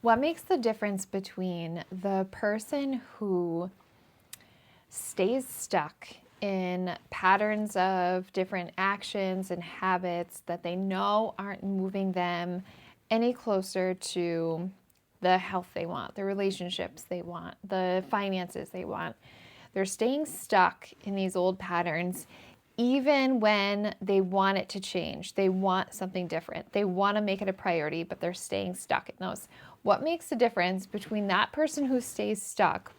What makes the difference between the person who stays stuck in patterns of different actions and habits that they know aren't moving them any closer to the health they want, the relationships they want, the finances they want? They're staying stuck in these old patterns even when they want it to change. They want something different. They want to make it a priority, but they're staying stuck in those. What makes the difference between that person who stays stuck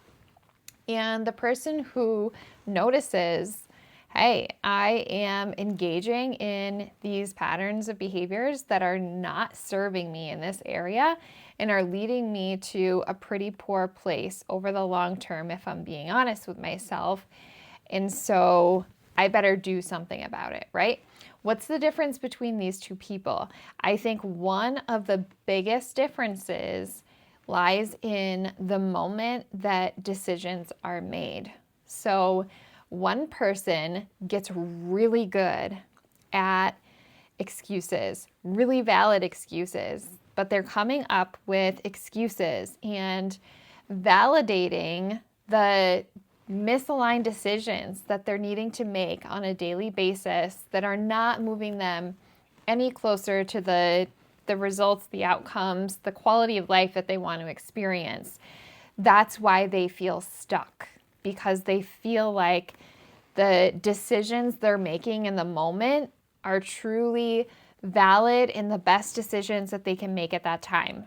and the person who notices, hey, I am engaging in these patterns of behaviors that are not serving me in this area and are leading me to a pretty poor place over the long term, if I'm being honest with myself. And so I better do something about it, right? What's the difference between these two people? I think one of the biggest differences lies in the moment that decisions are made. So one person gets really good at excuses, really valid excuses, but they're coming up with excuses and validating the misaligned decisions that they're needing to make on a daily basis that are not moving them any closer to the results, the outcomes, the quality of life that they want to experience. That's why they feel stuck, because they feel like the decisions they're making in the moment are truly valid and the best decisions that they can make at that time.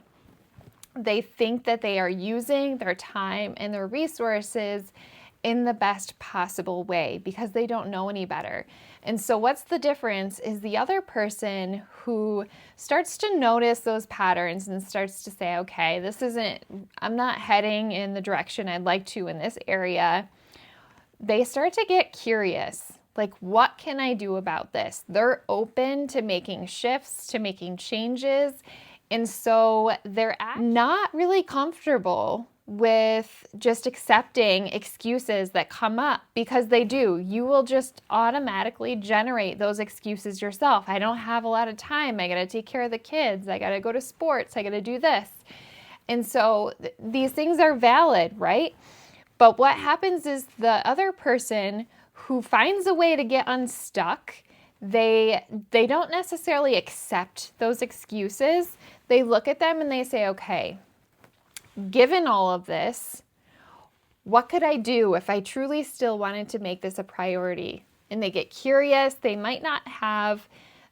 They think that they are using their time and their resources in the best possible way because they don't know any better. And so what's the difference is the other person who starts to notice those patterns and starts to say, okay, I'm not heading in the direction I'd like to in this area. They start to get curious. Like, what can I do about this? They're open to making shifts, to making changes. And so they're not really comfortable with just accepting excuses that come up, because they do. You will just automatically generate those excuses yourself. I don't have a lot of time. I got to take care of the kids. I got to go to sports. I got to do this. And so these things are valid, right? But what happens is the other person who finds a way to get unstuck, they don't necessarily accept those excuses. They look at them and they say, okay, given all of this, what could I do if I truly still wanted to make this a priority? And they get curious. They might not have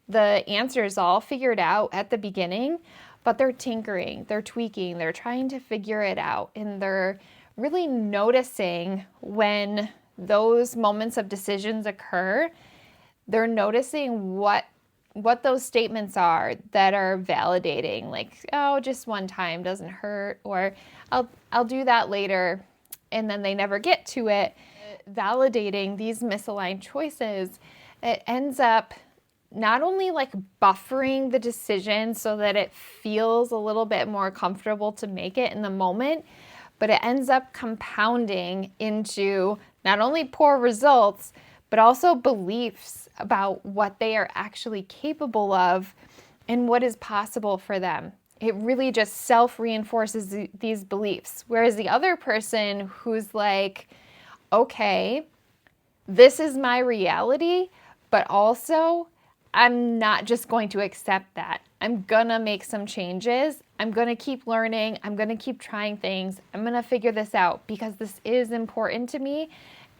the answers all figured out at the beginning, but they're tinkering, they're tweaking, they're trying to figure it out. And they're really noticing when those moments of decisions occur. They're noticing what those statements are that are validating, like, oh, just one time doesn't hurt, or I'll do that later, and then they never get to it. Validating these misaligned choices, it ends up not only like buffering the decision so that it feels a little bit more comfortable to make it in the moment, but it ends up compounding into not only poor results, but also beliefs about what they are actually capable of and what is possible for them. It really just self-reinforces these beliefs. Whereas the other person who's like, okay, this is my reality, but also I'm not just going to accept that. I'm gonna make some changes. I'm gonna keep learning. I'm gonna keep trying things. I'm gonna figure this out because this is important to me,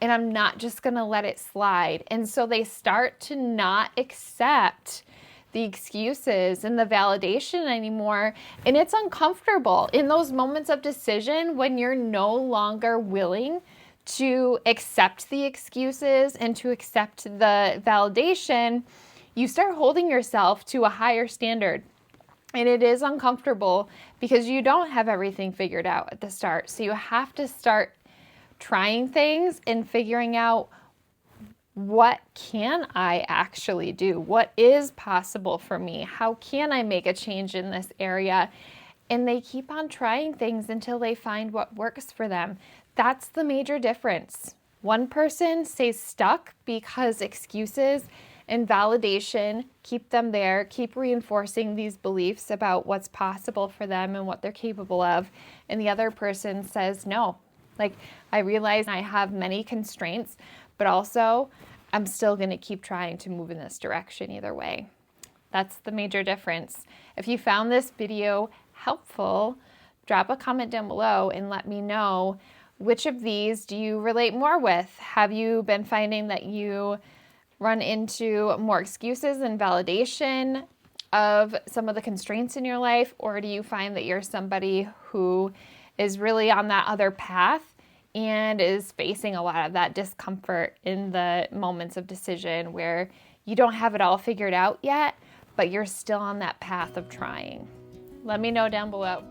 and I'm not just gonna let it slide. And so they start to not accept the excuses and the validation anymore. And it's uncomfortable in those moments of decision when you're no longer willing to accept the excuses and to accept the validation. You start holding yourself to a higher standard. And it is uncomfortable because you don't have everything figured out at the start. So you have to start trying things and figuring out, what can I actually do? What is possible for me? How can I make a change in this area? And they keep on trying things until they find what works for them. That's the major difference. One person stays stuck because excuses And validation, keep them there, keep reinforcing these beliefs about what's possible for them and what they're capable of. And the other person says, no, like, I realize I have many constraints, but also I'm still going to keep trying to move in this direction either way. That's the major difference. If you found this video helpful, drop a comment down below and let me know, which of these do you relate more with? Have you been finding that you run into more excuses and validation of some of the constraints in your life? Or do you find that you're somebody who is really on that other path and is facing a lot of that discomfort in the moments of decision where you don't have it all figured out yet, but you're still on that path of trying? Let me know down below.